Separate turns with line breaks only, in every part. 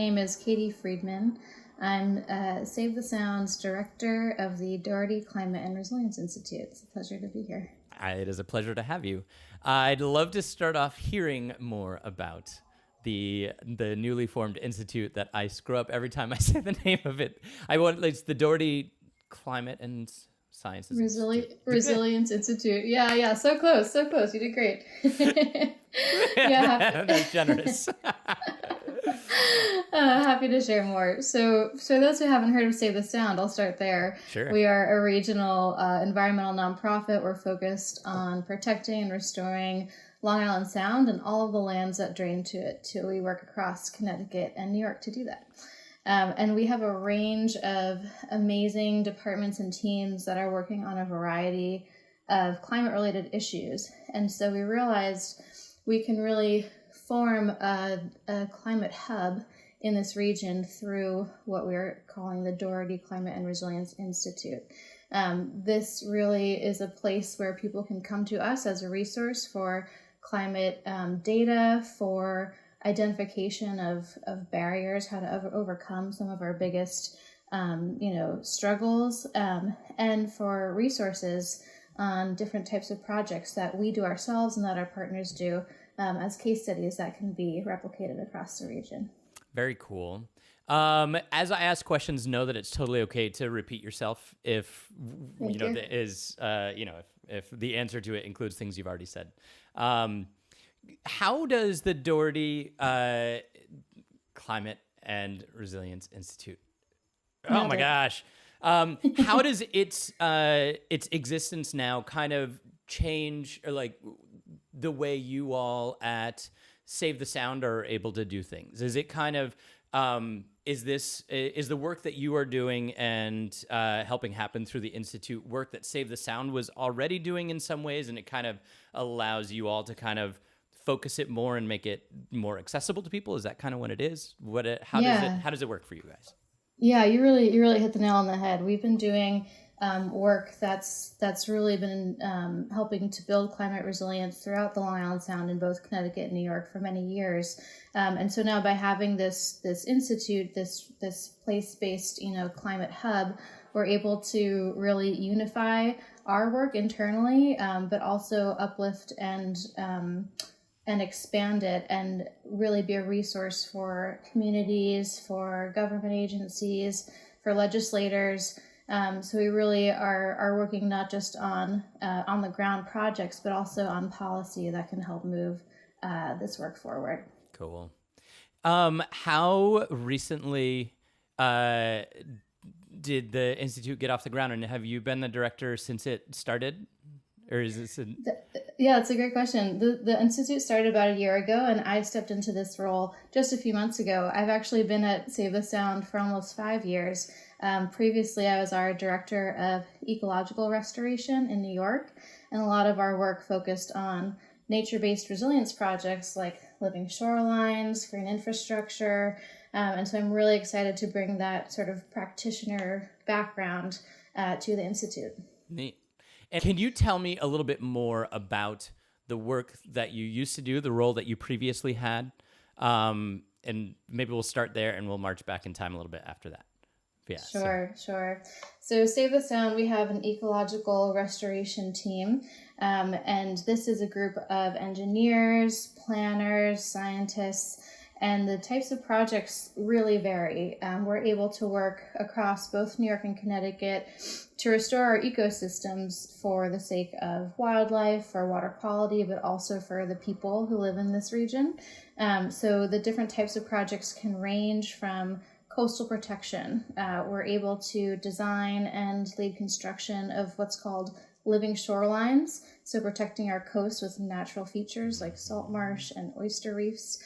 name is Katie Friedman. I'm Save the Sound's director of the Doherty Climate and Resilience Institute. It's a pleasure to be here.
It is a pleasure to have you. I'd love to start off hearing more about the newly formed institute that I screw up every time I say the name of it. It's the Doherty Climate and Sciences
Resilience Institute. Yeah. So close. You did great.
That's generous.
Happy to share more. So those who haven't heard of Save the Sound, I'll start there.
Sure.
We are a regional environmental nonprofit. We're focused on protecting and restoring Long Island Sound and all of the lands that drain to it. We work across Connecticut and New York to do that. And we have a range of amazing departments and teams that are working on a variety of climate-related issues. And so we realized we can really form a climate hub in this region through what we're calling the Doherty Climate and Resilience Institute. This really is a place where people can come to us as a resource for climate data, for identification of barriers, how to overcome some of our biggest struggles, and for resources on different types of projects that we do ourselves and that our partners do as case studies that can be replicated across the region.
Very cool. As I ask questions, know that it's totally okay to repeat yourself if if the answer to it includes things you've already said. How does the Doherty Climate and Resilience Institute? Oh my gosh! How does its existence now kind of change, or like the way you all at Save the Sound are able to do things? Is it kind of is the work that you are doing and helping happen through the Institute work that Save the Sound was already doing in some ways, and it kind of allows you all to kind of focus it more and make it more accessible to people? Is that kind of what it is? How does it work for you guys?
Yeah, you really hit the nail on the head. We've been doing work that's really been helping to build climate resilience throughout the Long Island Sound in both Connecticut and New York for many years. And so now by having this institute, this place-based climate hub, we're able to really unify our work internally, but also uplift and expand it and really be a resource for communities, for government agencies, for legislators. So we really are working not just on the ground projects, but also on policy that can help move this work forward.
Cool. How recently did the Institute get off the ground, and have you been the director since it started? Or is this
Yeah, it's a great question. The Institute started about a year ago, and I stepped into this role just a few months ago. I've actually been at Save the Sound for almost 5 years. Previously, I was our director of ecological restoration in New York, and a lot of our work focused on nature-based resilience projects like living shorelines, green infrastructure, and so I'm really excited to bring that sort of practitioner background to the Institute.
Neat. And can you tell me a little bit more about the work that you used to do, the role that you previously had? And maybe we'll start there and we'll march back in time a little bit after that. Yeah,
Sure. So Save the Sound, we have an ecological restoration team. And this is a group of engineers, planners, scientists, and the types of projects really vary. We're able to work across both New York and Connecticut to restore our ecosystems for the sake of wildlife, for water quality, but also for the people who live in this region. So the different types of projects can range from coastal protection. We're able to design and lead construction of what's called living shorelines, so protecting our coast with natural features like salt marsh and oyster reefs.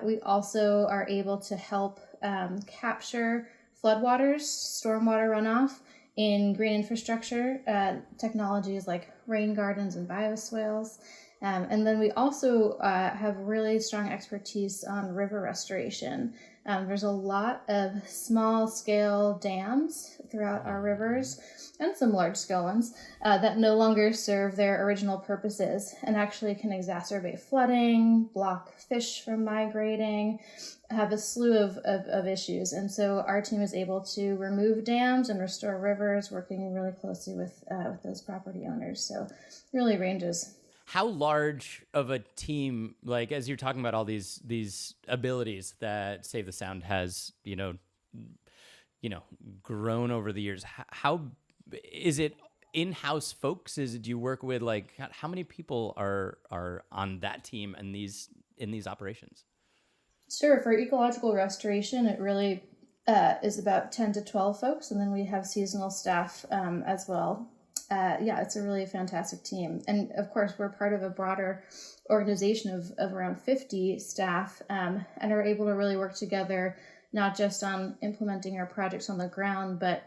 We also are able to help capture floodwaters, stormwater runoff in green infrastructure, technologies like rain gardens and bioswales. And then we also have really strong expertise on river restoration. There's a lot of small scale dams throughout our rivers and some large scale ones that no longer serve their original purposes and actually can exacerbate flooding, block fish from migrating, have a slew of issues. And so our team is able to remove dams and restore rivers, working really closely with those property owners. So it really ranges.
How large of a team, like as you're talking about all these abilities that Save the Sound has, grown over the years, how is it in-house folks? Do you work with like how many people are on that team and in these operations?
Sure. For ecological restoration, it really is about 10 to 12 folks, and then we have seasonal staff as well. It's a really fantastic team. And of course, we're part of a broader organization of around 50 staff and are able to really work together, not just on implementing our projects on the ground, but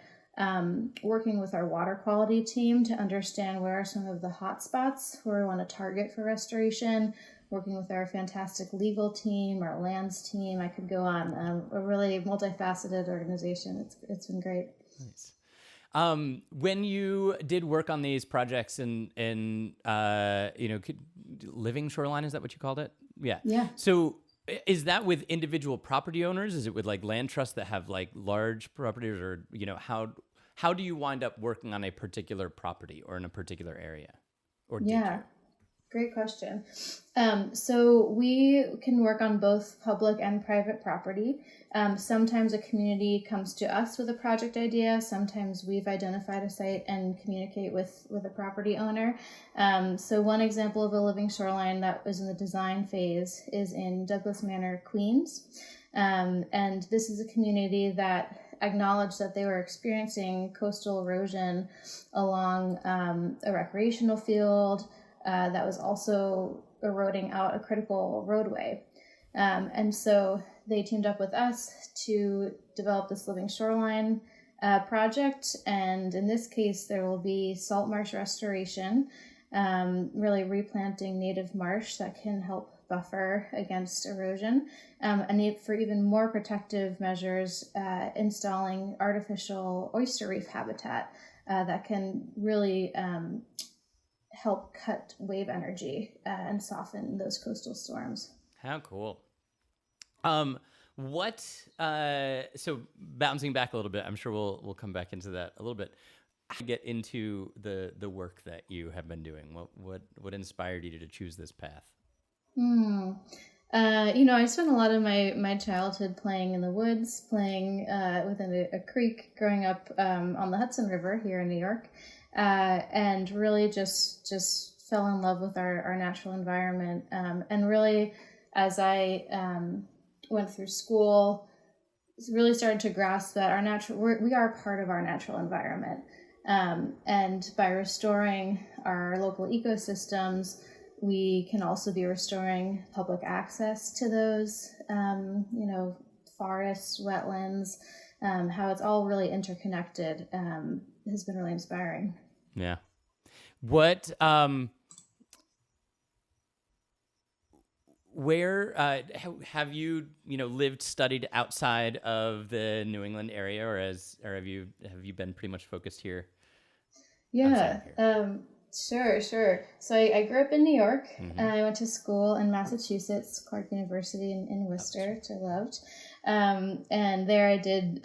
working with our water quality team to understand where are some of the hot spots where we want to target for restoration, working with our fantastic legal team, our lands team. I could go on. A really multifaceted organization. It's been great.
Nice. When you did work on these projects in living shoreline, is that what you called it? Yeah.
Yeah.
So is that with individual property owners? Is it with like land trusts that have like large properties, or how do you wind up working on a particular property or in a particular area? Or did you?
Great question. So we can work on both public and private property. Sometimes a community comes to us with a project idea. Sometimes we've identified a site and communicate with a property owner. So one example of a living shoreline that was in the design phase is in Douglas Manor, Queens. And this is a community that acknowledged that they were experiencing coastal erosion along a recreational field, that was also eroding out a critical roadway. And so they teamed up with us to develop this living shoreline project. And in this case, there will be salt marsh restoration, really replanting native marsh that can help buffer against erosion, and for even more protective measures, installing artificial oyster reef habitat that can really help cut wave energy and soften those coastal storms.
How cool. So bouncing back a little bit, I'm sure we'll come back into that a little bit. How get into the work that you have been doing? What inspired you to choose this path?
I spent a lot of my childhood playing in the woods, playing within a creek, growing up on the Hudson River here in New York. And really just fell in love with our natural environment. And really, as I went through school, really started to grasp that we are part of our natural environment. And by restoring our local ecosystems, we can also be restoring public access to those, forests, wetlands, how it's all really interconnected has been really inspiring.
Yeah. What, where have you, lived, studied outside of the New England area, or have you been pretty much focused here?
Yeah. Sure. So I grew up in New York.
Mm-hmm.
I went to school in Massachusetts, Clark University in Worcester, which I loved. And there I did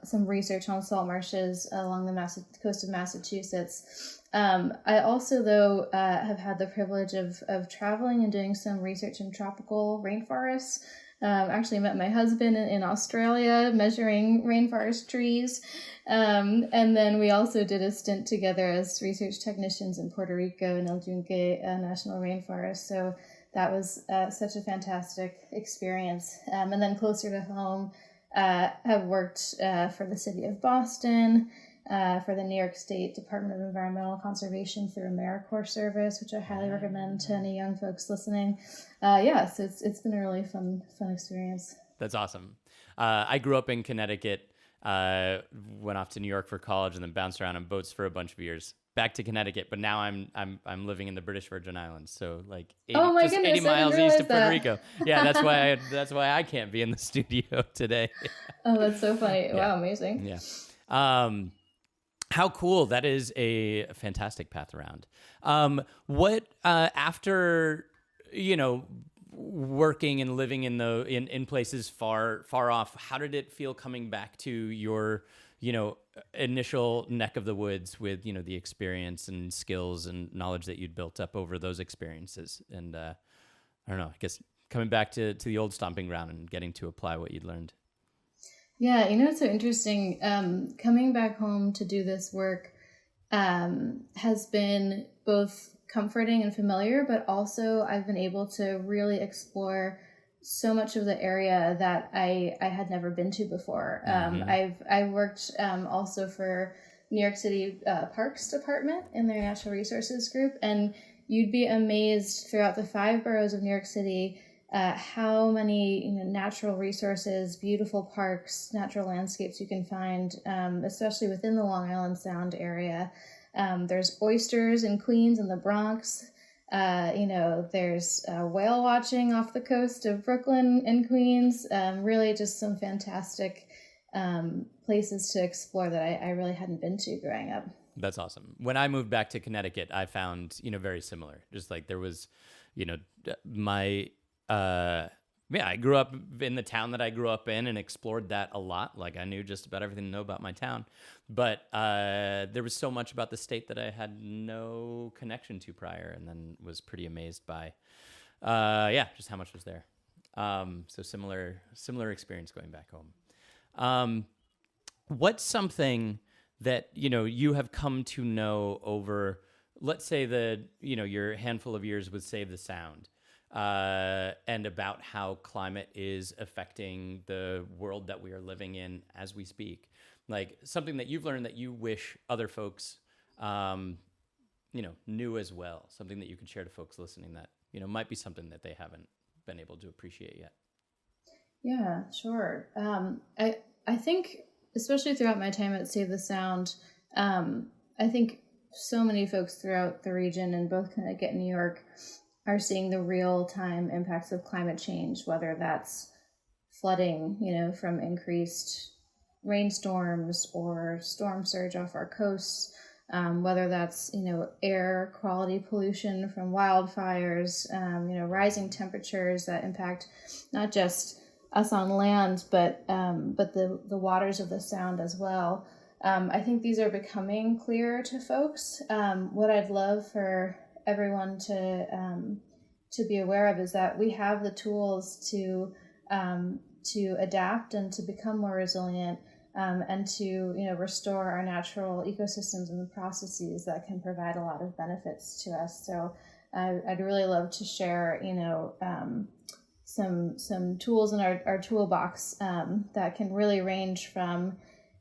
some research on salt marshes along the coast of Massachusetts. I also, though, have had the privilege of traveling and doing some research in tropical rainforests. Actually met my husband in Australia measuring rainforest trees. And then we also did a stint together as research technicians in Puerto Rico and El Yunque National Rainforest. So that was such a fantastic experience. And then closer to home, have worked for the city of Boston, for the New York State Department of Environmental Conservation through AmeriCorps service, which I highly recommend to any young folks listening. So it's been a really fun experience.
That's awesome. I grew up in Connecticut, went off to New York for college, and then bounced around on boats for a bunch of years. back to Connecticut, but now I'm living in the British Virgin Islands, so like
Oh my
80
goodness, I didn't
miles east
realize
of Puerto
that.
Rico. Yeah, that's why I can't be in the studio today.
Oh, that's so funny.
Yeah,
Wow, amazing.
yeah. Um, how cool! That is a fantastic path around. What after working and living in places far off? How did it feel coming back to your initial neck of the woods with the experience and skills and knowledge that you'd built up over those experiences? And I don't know. I guess coming back to the old stomping ground and getting to apply what you'd learned.
Yeah, it's so interesting. Coming back home to do this work has been both comforting and familiar, but also I've been able to really explore so much of the area that I had never been to before. I worked also for New York City Parks Department in their Natural Resources group, and you'd be amazed throughout the 5 boroughs of New York City how many natural resources, beautiful parks, natural landscapes you can find, especially within the Long Island Sound area. There's oysters in Queens and the Bronx. There's whale watching off the coast of Brooklyn and Queens. Really just some fantastic places to explore that I really hadn't been to growing up.
That's awesome. When I moved back to Connecticut, I found, very similar. Just like there was, I grew up in the town that I grew up in and explored that a lot. Like I knew just about everything to know about my town, but there was so much about the state that I had no connection to prior, and then was pretty amazed by, just how much was there. So similar experience going back home. What's something that you have come to know over, let's say your handful of years with Save the Sound? And about how climate is affecting the world that we are living in as we speak. Like something that you've learned that you wish other folks, knew as well. Something that you could share to folks listening that, might be something that they haven't been able to appreciate yet.
Yeah, sure. I think, especially throughout my time at Save the Sound, I think so many folks throughout the region in both Connecticut and New York are seeing the real-time impacts of climate change, whether that's flooding, from increased rainstorms or storm surge off our coasts, whether that's, air quality pollution from wildfires, rising temperatures that impact not just us on land, but the waters of the Sound as well. I think these are becoming clearer to folks. What I'd love for everyone to be aware of is that we have the tools to adapt and to become more resilient, and to restore our natural ecosystems and processes that can provide a lot of benefits to us. So I'd really love to share some tools in our toolbox that can really range from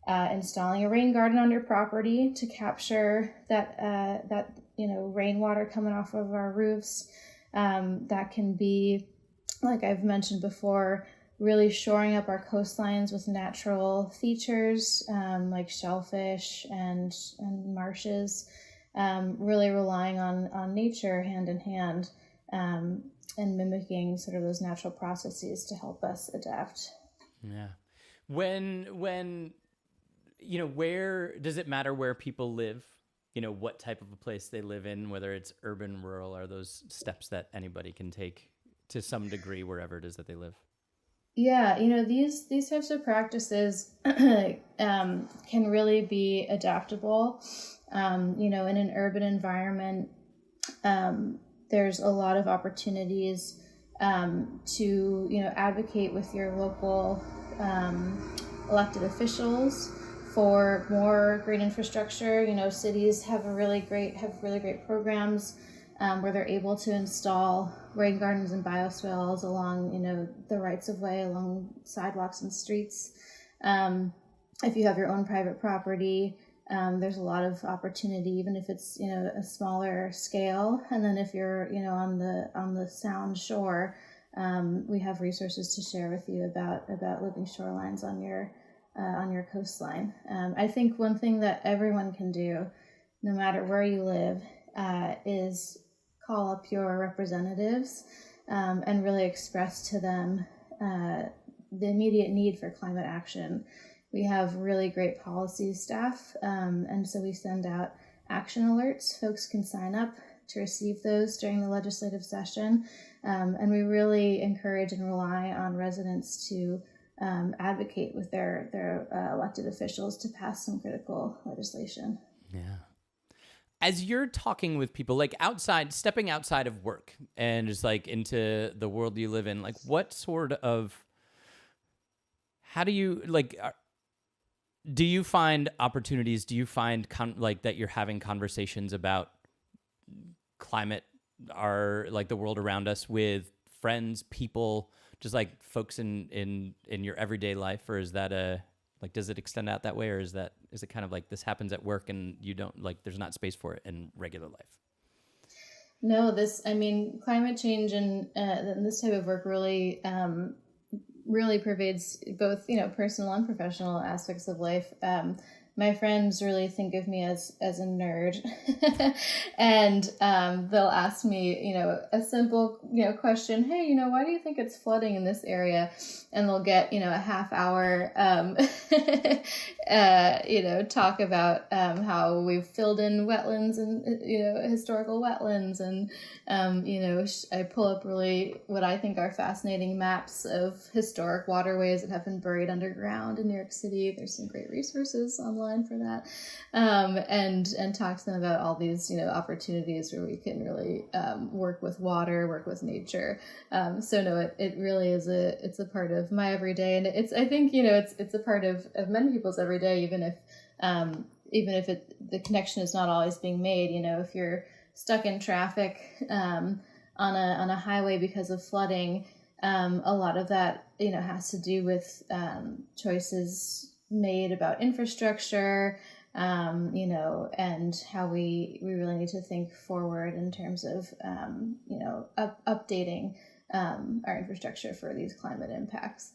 installing a rain garden on your property to capture that rainwater coming off of our roofs. That can be, like I've mentioned before, really shoring up our coastlines with natural features like shellfish and marshes. Really relying on nature hand in hand, and mimicking sort of those natural processes to help us adapt.
Yeah. When where does it matter where people live? What type of a place they live in, whether it's urban, rural, are those steps that anybody can take to some degree wherever it is that they live?
Yeah, these types of practices can really be adaptable. In an urban environment, there's a lot of opportunities to advocate with your local elected officials for more green infrastructure. Cities have really great programs where they're able to install rain gardens and bioswales along the rights of way, along sidewalks and streets. If you have your own private property, there's a lot of opportunity, even if it's a smaller scale. And then if you're on the Sound shore, we have resources to share with you about living shorelines on your coastline. I think one thing that everyone can do no matter where you live, is call up your representatives and really express to them the immediate need for climate action. We have really great policy staff, and so we send out action alerts. Folks can sign up to receive those during the legislative session, and we really encourage and rely on residents to advocate with their elected officials to pass some critical legislation.
Yeah. As you're talking with people, like stepping outside of work and just like into the world you live in, like how do you do you find opportunities? Do you find that you're having conversations about climate, like the world around us, with friends, people, just like folks in your everyday life? Or is that does it extend out that way? Or is it kind of like this happens at work and you don't there's not space for it in regular life?
No, climate change and this type of work really pervades both, personal and professional aspects of life. My friends really think of me as a nerd, and they'll ask me, a simple, question. Hey, why do you think it's flooding in this area? And they'll get, a half hour, talk about how we've filled in wetlands and, historical wetlands. And, I pull up really what I think are fascinating maps of historic waterways that have been buried underground in New York City. There's some great resources online for that, and talk to them about all these opportunities where we can really work with water, work with nature. So no, it really is it's a part of my everyday, and I think it's a part of many people's everyday, even if the connection is not always being made. If you're stuck in traffic on a highway because of flooding, a lot of that has to do with choices made about infrastructure, and how we really need to think forward in terms of, updating our infrastructure for these climate impacts.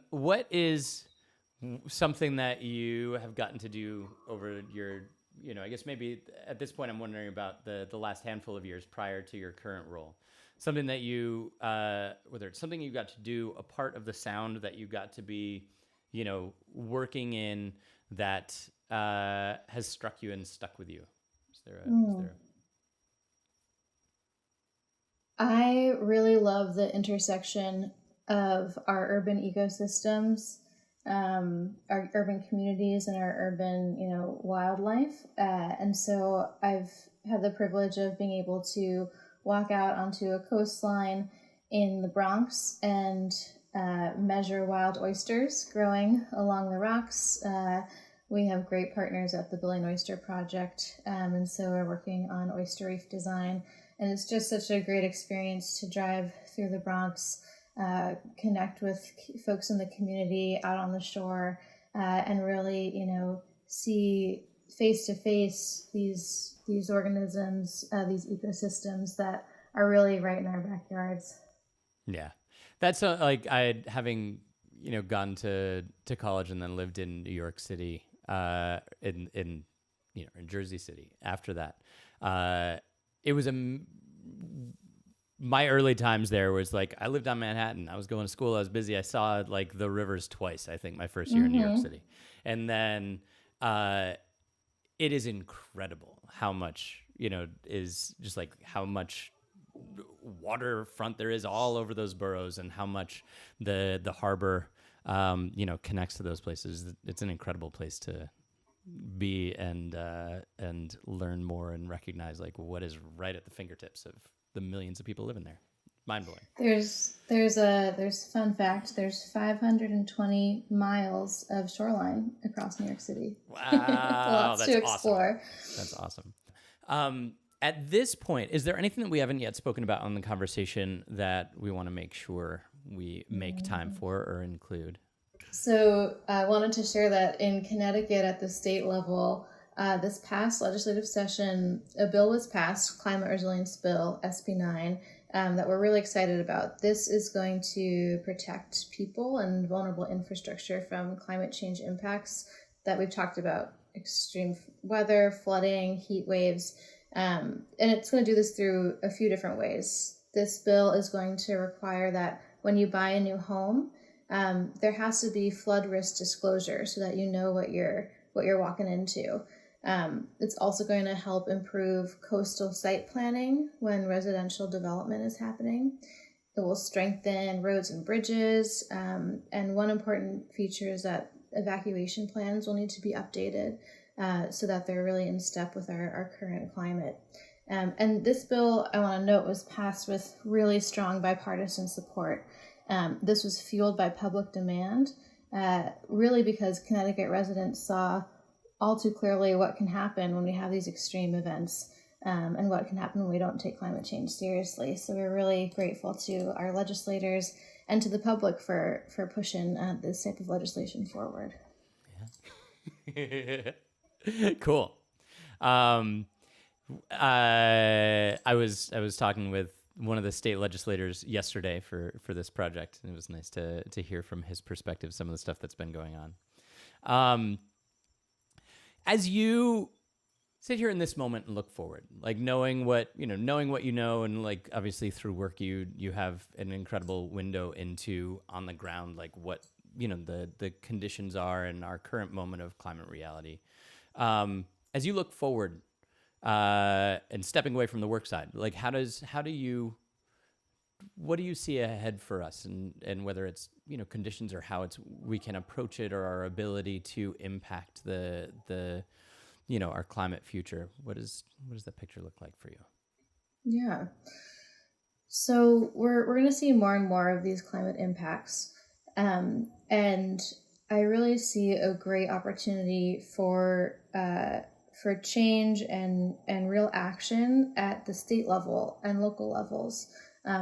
What is something that you have gotten to do over your, I guess maybe at this point I'm wondering about the last handful of years prior to your current role? Something that you, whether it's something you got to do, a part of the sound that you got to be, working in that has struck you and stuck with you? Is there
I really love the intersection of our urban ecosystems, our urban communities, and our urban, wildlife. And so I've had the privilege of being able to walk out onto a coastline in the Bronx and measure wild oysters growing along the rocks. We have great partners at the Billion Oyster Project, and so we're working on oyster reef design. And it's just such a great experience to drive through the Bronx, connect with folks in the community out on the shore, and really, see face to face these organisms, these ecosystems that are really right in our backyards.
Yeah. That's having, gone to college and then lived in New York City, in Jersey City after that. It was my early times there was I lived on Manhattan. I was going to school. I was busy. I saw the rivers twice, I think, my first year in New York City. And then it is incredible how much, is just how much waterfront there is all over those boroughs, and how much the harbor, connects to those places. It's an incredible place to be and learn more and recognize what is right at the fingertips of the millions of people living there. Mind blowing.
There's fun fact. There's 520 miles of shoreline across New York City.
Wow,
Lots to explore.
Awesome. That's awesome. At this point, is there anything that we haven't yet spoken about on the conversation that we want to make sure we make time for or include?
So I wanted to share that in Connecticut at the state level, this past legislative session, a bill was passed, Climate Resilience Bill, SB 9, that we're really excited about. This is going to protect people and vulnerable infrastructure from climate change impacts that we've talked about extreme weather, flooding, heat waves. And it's going to do this through a few different ways. This bill is going to require that when you buy a new home, there has to be flood risk disclosure so that you know what you're walking into. It's also going to help improve coastal site planning when residential development is happening. It will strengthen roads and bridges. And one important feature is that evacuation plans will need to be updated so that they're really in step with our current climate. And this bill, I want to note, was passed with really strong bipartisan support. This was fueled by public demand, really because Connecticut residents saw all too clearly what can happen when we have these extreme events and what can happen when we don't take climate change seriously. So we're really grateful to our legislators and to the public for pushing this type of legislation forward.
Yeah. Cool. I was talking with one of the state legislators yesterday for this project, and it was nice to hear from his perspective some of the stuff that's been going on. As you sit here in this moment and look forward, like knowing what you know, and like obviously through work you have an incredible window into on the ground, like what the conditions are in our current moment of climate reality. As you look forward and stepping away from the work side, like what do you see ahead for us, and whether it's conditions or how we can approach it, or our ability to impact the our climate future? What does that picture look like for you?
Yeah. So we're going to see more and more of these climate impacts. And I really see a great opportunity for change and real action at the state level and local levels.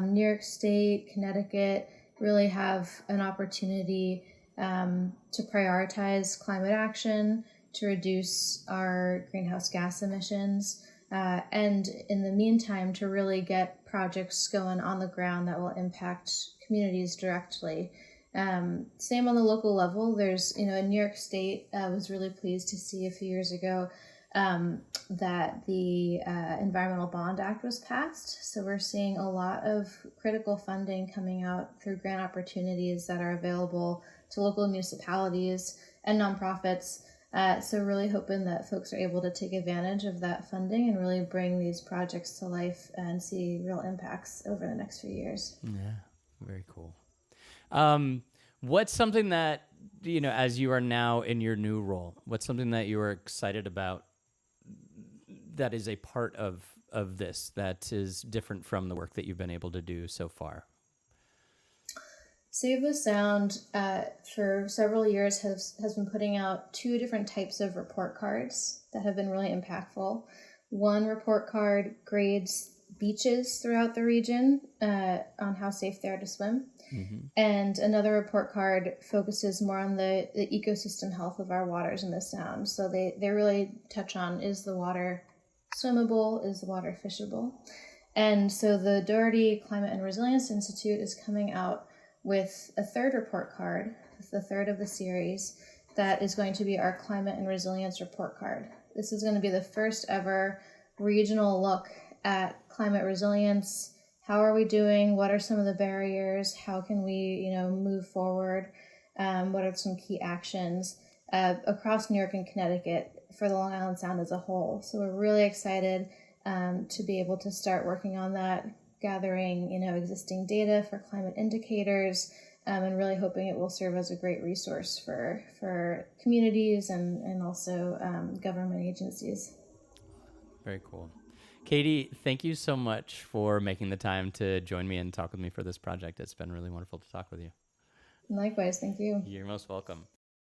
New York State, Connecticut really have an opportunity to prioritize climate action, to reduce our greenhouse gas emissions, and in the meantime, to really get projects going on the ground that will impact communities directly. Same on the local level. There's, in New York State, I was really pleased to see a few years ago that the Environmental Bond Act was passed. So we're seeing a lot of critical funding coming out through grant opportunities that are available to local municipalities and nonprofits. So really hoping that folks are able to take advantage of that funding and really bring these projects to life and see real impacts over the next few years.
Yeah, very cool. What's something that, as you are now in your new role, what's something that you are excited about that is a part of this that is different from the work that you've been able to do so far?
Save the Sound for several years has been putting out 2 different types of report cards that have been really impactful. One report card grades beaches throughout the region on how safe they are to swim. Mm-hmm. And another report card focuses more on the ecosystem health of our waters in the Sound. So they really touch on, is the water swimmable? Is the water fishable? And so the Doherty Climate and Resilience Institute is coming out with a 3rd report card, the 3rd of the series, that is going to be our Climate and Resilience report card. This is going to be the first ever regional look at climate resilience. How are we doing? What are some of the barriers? How can we, move forward? What are some key actions across New York and Connecticut for the Long Island Sound as a whole? So we're really excited to be able to start working on that, gathering, existing data for climate indicators, and really hoping it will serve as a great resource for communities and also government agencies.
Very cool. Katie, thank you so much for making the time to join me and talk with me for this project. It's been really wonderful to talk with you.
Likewise, thank you.
You're most welcome.